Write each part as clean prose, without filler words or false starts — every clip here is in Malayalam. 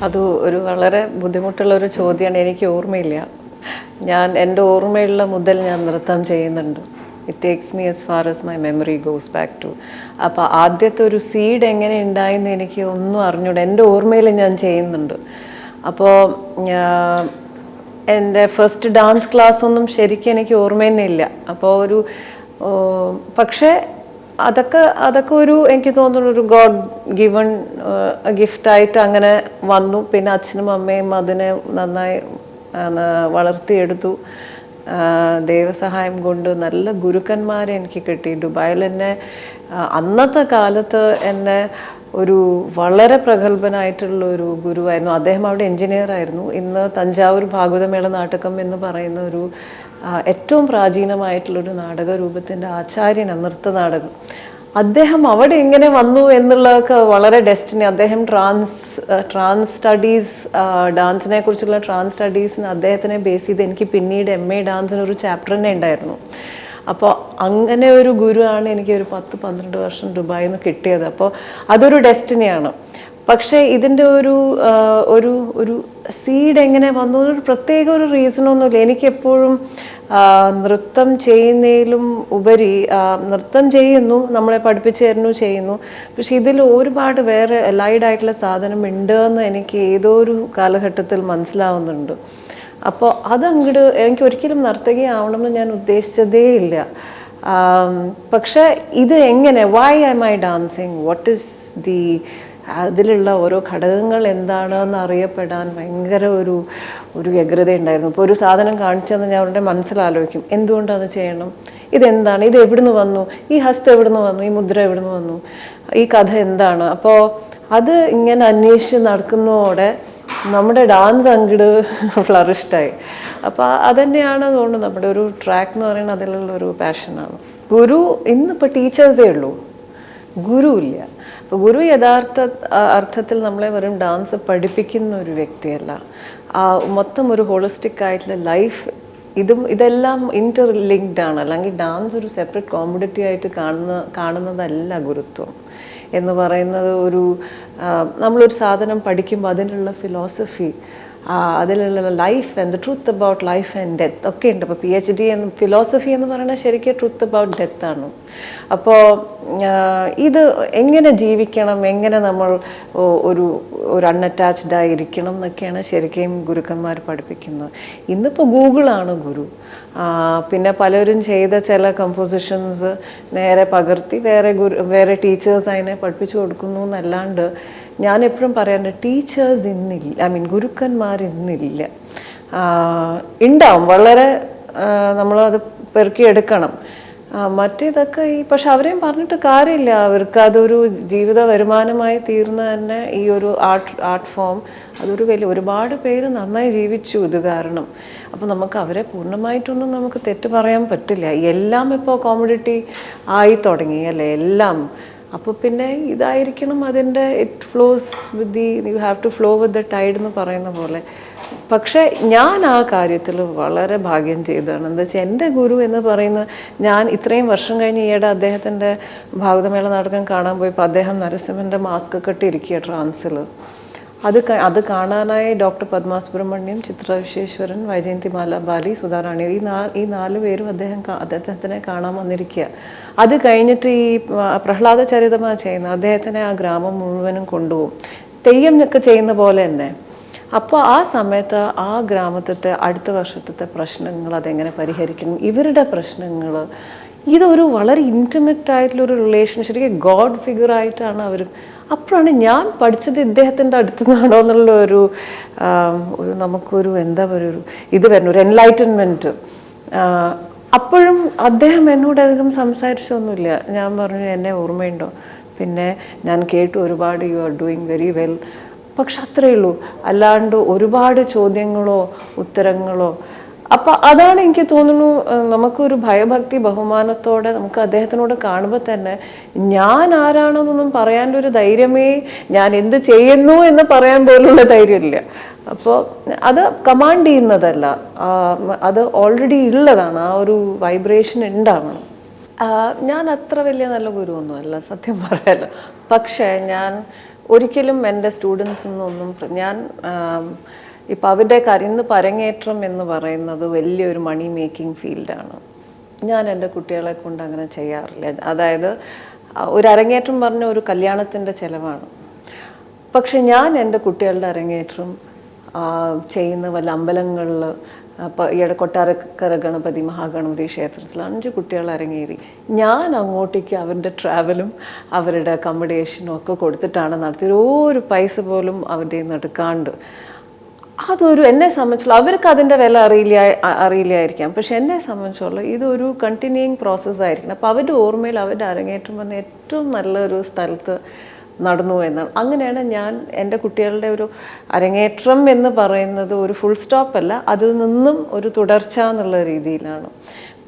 അത് ഒരു വളരെ ബുദ്ധിമുട്ടുള്ളൊരു ചോദ്യമാണ്. എനിക്ക് ഓർമ്മയില്ല. എൻ്റെ ഓർമ്മയുള്ള മുതൽ ഞാൻ നൃത്തം ചെയ്യുന്നുണ്ട്. It takes me as far as my memory goes back to. അപ്പോൾ ആദ്യത്തെ ഒരു സീഡ് എങ്ങനെ ഉണ്ടായെന്ന് എനിക്ക് ഒന്നും അറിഞ്ഞൂടാ. എൻ്റെ ഓർമ്മയിൽ ഞാൻ ചെയ്യുന്നുണ്ട്. അപ്പോൾ എൻ്റെ ഫസ്റ്റ് ഡാൻസ് ക്ലാസ് ഒന്നും ശരിക്കും എനിക്ക് ഓർമ്മ തന്നെ ഇല്ല. അപ്പോൾ പക്ഷേ അതൊക്കെ എനിക്ക് തോന്നുന്നു ഒരു ഗോഡ് ഗിവൺ ഗിഫ്റ്റായിട്ട് അങ്ങനെ വന്നു. പിന്നെ അച്ഛനും അമ്മയും അതിനെ നന്നായി വളർത്തിയെടുത്തു. ദൈവസഹായം കൊണ്ട് നല്ല ഗുരുക്കന്മാരെ എനിക്ക് കിട്ടി. ദുബായിൽ എന്നെ അന്നത്തെ കാലത്ത് എന്നെ ഒരു വളരെ പ്രഗത്ഭനായിട്ടുള്ള ഒരു ഗുരുവായിരുന്നു. അദ്ദേഹം അവിടെ എൻജിനീയർ ആയിരുന്നു. ഇന്ന് തഞ്ചാവൂർ ഭാഗവതമേള നാടകം എന്ന് പറയുന്ന ഒരു ഏറ്റവും പ്രാചീനമായിട്ടുള്ളൊരു നാടക രൂപത്തിൻ്റെ ആചാര്യനാണ്, നൃത്തനാടകം. അദ്ദേഹം അവിടെ എങ്ങനെ വന്നു എന്നുള്ളതൊക്കെ വളരെ ഡെസ്റ്റിനി. അദ്ദേഹം ട്രാൻസ് സ്റ്റഡീസ്, ഡാൻസിനെ കുറിച്ചുള്ള ട്രാൻസ് സ്റ്റഡീസിന് അദ്ദേഹത്തിനെ ബേസ് ചെയ്ത് എനിക്ക് പിന്നീട് MA ഡാൻസിനൊരു ചാപ്റ്റർ തന്നെ ഉണ്ടായിരുന്നു. അപ്പോൾ അങ്ങനെ ഒരു ഗുരുവാണ് എനിക്ക് ഒരു 10-12 വർഷം ദുബായിൽ നിന്ന് കിട്ടിയത്. അപ്പോൾ അതൊരു ഡെസ്റ്റിനിയാണ്. പക്ഷേ ഇതിൻ്റെ ഒരു സീഡ് എങ്ങനെ വന്നു, ഒരു പ്രത്യേക ഒരു റീസണൊന്നുമില്ല. എനിക്കെപ്പോഴും നൃത്തം ചെയ്യുന്നതിലും ഉപരി നൃത്തം ചെയ്യുന്നു, നമ്മളെ പഠിപ്പിച്ചു തരുന്നു, ചെയ്യുന്നു. പക്ഷെ ഇതിൽ ഒരുപാട് വേറെ അലൈഡ് ആയിട്ടുള്ള സാധനം ഉണ്ട് എന്ന് എനിക്ക് ഏതോ ഒരു കാലഘട്ടത്തിൽ മനസ്സിലാവുന്നുണ്ട്. അപ്പോൾ അതങ്ങോട്ട് എനിക്ക് ഒരിക്കലും നർത്തകിയാവണമെന്ന് ഞാൻ ഉദ്ദേശിച്ചതേ ഇല്ല. പക്ഷെ ഇത് എങ്ങനെ, why am I dancing, what is അതിലുള്ള ഓരോ ഘടകങ്ങൾ എന്താണെന്ന് അറിയപ്പെടാൻ ഭയങ്കര ഒരു വ്യഗ്രത ഉണ്ടായിരുന്നു. ഇപ്പോൾ ഒരു സാധനം കാണിച്ചെന്ന് ഞാൻ അവരുടെ മനസ്സിലാലോചിക്കും, എന്തുകൊണ്ടത് ചെയ്യണം, ഇതെന്താണ്, ഇത് എവിടുന്ന് വന്നു, ഈ ഹസ്തം എവിടുന്ന് വന്നു, ഈ മുദ്ര എവിടുന്ന് വന്നു, ഈ കഥ എന്താണ്. അപ്പോൾ അത് ഇങ്ങനെ അന്വേഷിച്ച് നടക്കുന്നതോടെ നമ്മുടെ ഡാൻസ് അങ്ങോട്ട് ഫ്ലറിഷ്ഡായി. അപ്പോൾ അതന്നെയാണ് തോന്നുന്നത് നമ്മുടെ ഒരു ട്രാക്ക് എന്ന് പറയുന്നത്. അതിലുള്ള ഒരു പാഷനാണ്. ഗുരു ഇന്നിപ്പോൾ ടീച്ചേഴ്സേ ഉള്ളൂ, ഗുരു ഇല്ല. അപ്പോൾ ഗുരു യഥാർത്ഥ അർത്ഥത്തിൽ നമ്മളെ വെറും ഡാൻസ് പഠിപ്പിക്കുന്ന ഒരു വ്യക്തിയല്ല, മൊത്തം ഒരു ഹോളിസ്റ്റിക് ആയിട്ടുള്ള ലൈഫ് ഇതെല്ലാം ഇൻ്റർലിങ്ക്ഡ് ആണ്. അല്ലെങ്കിൽ ഡാൻസ് ഒരു സെപ്പറേറ്റ് കോമഡിറ്റി ആയിട്ട് കാണുന്നതല്ല ഗുരുത്വം എന്ന് പറയുന്നത്. നമ്മളൊരു സാധനം പഠിക്കുമ്പോൾ അതിനുള്ള ഫിലോസഫി, അതിലുള്ള life and the truth about life and death ഒക്കെ ഉണ്ട്. അപ്പോൾ PhD എന്ന് ഫിലോസഫി എന്ന് പറയുന്നത് ശരിക്കും ട്രൂത്ത് അബൌട്ട് ഡെത്ത് ആണ്. അപ്പോൾ ഇത് എങ്ങനെ ജീവിക്കണം, എങ്ങനെ നമ്മൾ ഒരു അൺഅറ്റാച്ച്ഡ് ആയിരിക്കണം എന്നൊക്കെയാണ് ശരിക്കും ഗുരുക്കന്മാർ പഠിപ്പിക്കുന്നത്. ഇന്നിപ്പോൾ ഗൂഗിളാണ് ഗുരു. പിന്നെ പലരും ചെയ്ത ചില കമ്പോസിഷൻസ് നേരെ പകർത്തി വേറെ ടീച്ചേഴ്സ് അതിനെ പഠിപ്പിച്ചു കൊടുക്കുന്നു എന്നല്ലാണ്ട് ഞാൻ എപ്പോഴും പറയാറുണ്ട്, ടീച്ചേഴ്സ് ഇന്നില്ല, ഗുരുക്കന്മാർ ഇന്നില്ല. ഉണ്ടാവും, വളരെ നമ്മളത് പെറുക്കിയെടുക്കണം. മറ്റേതൊക്കെ പക്ഷെ അവരെയും പറഞ്ഞിട്ട് കാര്യമില്ല. അവർക്ക് അതൊരു ജീവിത വരുമാനമായി തീർന്ന തന്നെ ഈ ഒരു ആർട്ട് ഫോം അതൊരു ഒരുപാട് പേര് നന്നായി ജീവിച്ചു ഇത് കാരണം. അപ്പോൾ നമുക്ക് അവരെ പൂർണ്ണമായിട്ടൊന്നും നമുക്ക് തെറ്റ് പറയാൻ പറ്റില്ല. എല്ലാം ഇപ്പോൾ കോമഡിറ്റി ആയി തുടങ്ങി അല്ലേ, എല്ലാം. അപ്പോൾ പിന്നെ ഇതായിരിക്കണം അതിൻ്റെ it flows with you have to flow with the tide എന്ന് പറയുന്ന പോലെ. പക്ഷേ ഞാൻ ആ കാര്യത്തിൽ വളരെ ഭാഗ്യം ചെയ്തതാണ്. എന്താ വെച്ചാൽ എൻ്റെ ഗുരു എന്ന് പറയുന്ന ഞാൻ ഇത്രയും വർഷം കഴിഞ്ഞ് ഈയിടെ അദ്ദേഹത്തിൻ്റെ ഭാഗവതമേള നാടകം കാണാൻ പോയപ്പോൾ അദ്ദേഹം നരസിംഹൻ്റെ മാസ്ക് കെട്ടിയിരിക്കുക ട്രാൻസിൽ. അത് കാണാനായി ഡോക്ടർ പത്മ സുബ്രഹ്മണ്യം, ചിത്ര വിശ്വേശ്വരൻ, വൈജയന്തിമാല ബാലി, സുധാറാണി ഈ 4 പേരും അദ്ദേഹത്തിനെ കാണാൻ വന്നിരിക്കുക. അത് കഴിഞ്ഞിട്ട് ഈ പ്രഹ്ലാദ ചരിതമാണ് ചെയ്യുന്നത്. അദ്ദേഹത്തിനെ ആ ഗ്രാമം മുഴുവനും കൊണ്ടുപോകും, തെയ്യം ഒക്കെ ചെയ്യുന്ന പോലെ തന്നെ. അപ്പോൾ ആ സമയത്ത് ആ ഗ്രാമത്തെ അടുത്ത വർഷത്തെ പ്രശ്നങ്ങൾ അതെങ്ങനെ പരിഹരിക്കണം, ഇവരുടെ പ്രശ്നങ്ങൾ, ഇതൊരു വളരെ ഇൻറ്റിമേറ്റ് ആയിട്ടുള്ളൊരു റിലേഷൻ, ശരിക്കും ഗോഡ് ഫിഗർ ആയിട്ടാണ് അവർ. അപ്പോഴാണ് ഞാൻ പഠിച്ചത് ഇദ്ദേഹത്തിൻ്റെ അടുത്ത് നിന്നാണോ എന്നുള്ള ഒരു നമുക്കൊരു എന്താ പറയുക ഇത് വരുന്നു, ഒരു എൻലൈറ്റൻമെൻറ്റ്. അപ്പോഴും അദ്ദേഹം എന്നോടധികം സംസാരിച്ചൊന്നുമില്ല. ഞാൻ പറഞ്ഞു എന്നെ ഓർമ്മയുണ്ടോ, പിന്നെ ഞാൻ കേട്ടു ഒരുപാട്, you are doing very well, പക്ഷെ അത്രയേ ഉള്ളൂ. അല്ലാണ്ട് ഒരുപാട് ചോദ്യങ്ങളോ ഉത്തരങ്ങളോ. അപ്പം അതാണ് എനിക്ക് തോന്നുന്നു നമുക്കൊരു ഭയഭക്തി ബഹുമാനത്തോടെ നമുക്ക് അദ്ദേഹത്തിനോട് കാണുമ്പോൾ തന്നെ ഞാൻ ആരാണെന്നൊന്നും പറയാൻ്റെ ഒരു ധൈര്യമേ, ഞാൻ എന്ത് ചെയ്യുന്നു എന്ന് പറയാൻ പോലുള്ള ധൈര്യമില്ല. അപ്പോൾ അത് കമാൻഡ് ചെയ്യുന്നതല്ല, അത് ഓൾറെഡി ഉള്ളതാണ്, ആ ഒരു വൈബ്രേഷൻ ഉണ്ടാവണം. ഞാൻ അത്ര വലിയ നല്ല ഗുരുവൊന്നുമല്ല സത്യം പറയാലോ. പക്ഷേ ഞാൻ ഒരിക്കലും എൻ്റെ സ്റ്റുഡൻസിനൊന്നും ഞാൻ ഇപ്പം അവരുടെ ഇന്ന് അരങ്ങേറ്റം എന്ന് പറയുന്നത് വലിയൊരു മണി മേക്കിംഗ് ഫീൽഡാണ്. ഞാൻ എൻ്റെ കുട്ടികളെ കൊണ്ട് അങ്ങനെ ചെയ്യാറില്ല. അതായത് ഒരു അരങ്ങേറ്റം പറഞ്ഞ ഒരു കല്യാണത്തിൻ്റെ ചിലവാണ്. പക്ഷെ ഞാൻ എൻ്റെ കുട്ടികളുടെ അരങ്ങേറ്റം ചെയ്യുന്ന വല്ല അമ്പലങ്ങളിൽ, അപ്പോൾ ഈയിടെ കൊട്ടാരക്കര ഗണപതി മഹാഗണപതി ക്ഷേത്രത്തിൽ 5 കുട്ടികൾ അരങ്ങേറി. ഞാൻ അങ്ങോട്ടേക്ക് അവരുടെ ട്രാവലും അവരുടെ അക്കോമഡേഷനും ഒക്കെ കൊടുത്തിട്ടാണ് നടത്തിയത്. ഒരു പൈസ പോലും അവരുടെ നിന്ന് എടുക്കാണ്ട്. അതൊരു എന്നെ സംബന്ധിച്ചുള്ള അവർക്ക് അതിൻ്റെ വില അറിയില്ലായിരിക്കാം. പക്ഷെ എന്നെ സംബന്ധിച്ചുള്ള ഇതൊരു കണ്ടിന്യൂയിങ് പ്രോസസ്സായിരിക്കണം. അപ്പോൾ അവരുടെ ഓർമ്മയിൽ അവരുടെ അരങ്ങേറ്റം പറഞ്ഞ ഏറ്റവും നല്ലൊരു സ്ഥലത്ത് നടന്നു എന്നാണ്. അങ്ങനെയാണ് ഞാൻ എൻ്റെ കുട്ടികളുടെ ഒരു അരങ്ങേറ്റം എന്ന് പറയുന്നത് ഒരു ഫുൾ സ്റ്റോപ്പ് അല്ല, അതിൽ നിന്നും ഒരു തുടർച്ച എന്നുള്ള രീതിയിലാണ്.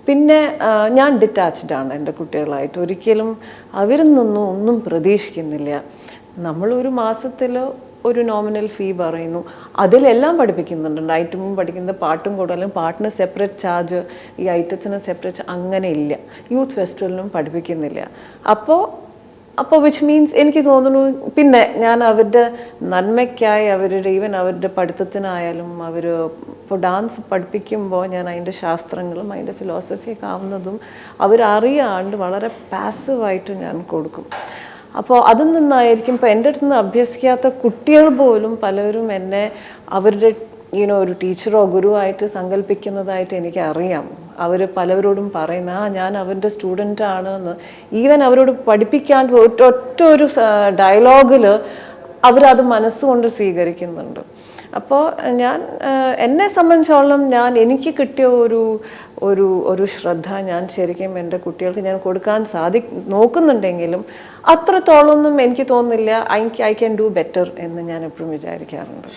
പിന്നെ ഞാൻ ഡിറ്റാച്ച്ഡ് ആണ് എൻ്റെ കുട്ടികളായിട്ട്. ഒരിക്കലും അവരിൽ നിന്നും ഒന്നും പ്രതീക്ഷിക്കുന്നില്ല. നമ്മളൊരു മാസത്തിൽ ഒരു നോമിനൽ ഫീ പറയുന്നു, അതിലെല്ലാം പഠിപ്പിക്കുന്നുണ്ട്. ഐറ്റമും പഠിക്കുന്നത്, പാട്ടും കൂടുതലും, പാട്ടിന് സെപ്പറേറ്റ് ചാർജ്, ഈ ഐറ്റത്തിന് സെപ്പറേറ്റ് അങ്ങനെ ഇല്ല. യൂത്ത് ഫെസ്റ്റിവലിനും പഠിപ്പിക്കുന്നില്ല. അപ്പോൾ വിച്ച് മീൻസ് എനിക്ക് തോന്നുന്നു, പിന്നെ ഞാൻ അവരുടെ നന്മയ്ക്കായി അവരുടെ പഠിത്തത്തിനായാലും ഇപ്പോൾ ഡാൻസ് പഠിപ്പിക്കുമ്പോൾ ഞാൻ അതിൻ്റെ ശാസ്ത്രങ്ങളും അതിൻ്റെ ഫിലോസഫിയൊക്കെ ആവുന്നതും അവരറിയാണ്ട് വളരെ പാസീവായിട്ട് ഞാൻ കൊടുക്കും. അപ്പോൾ അതിൽ നിന്നായിരിക്കും ഇപ്പോൾ എൻ്റെ അടുത്ത് നിന്ന് അഭ്യസിക്കാത്ത കുട്ടികൾ പോലും പലരും എന്നെ അവരുടെ ഒരു ടീച്ചറോ ഗുരുവായിട്ട് സങ്കല്പിക്കുന്നതായിട്ട് എനിക്കറിയാം. അവർ പലവരോടും പറയുന്ന ഞാൻ അവരുടെ സ്റ്റുഡൻ്റാണ് എന്ന്. ഈവൻ അവരോട് പഠിപ്പിക്കാണ്ട് ഒറ്റ ഒരു ഡയലോഗിൽ അവരത് മനസ്സുകൊണ്ട് സ്വീകരിക്കുന്നുണ്ട്. അപ്പോൾ എന്നെ സംബന്ധിച്ചോളം എനിക്ക് കിട്ടിയ ഒരു ശ്രദ്ധ ഞാൻ ശരിക്കും എൻ്റെ കുട്ടികൾക്ക് ഞാൻ കൊടുക്കാൻ നോക്കുന്നുണ്ടെങ്കിലും അത്രത്തോളമൊന്നും എനിക്ക് തോന്നുന്നില്ല ഐ ക്യാൻ ഡു ബെറ്റർ എന്ന് ഞാൻ എപ്പോഴും വിചാരിക്കാറുണ്ട്.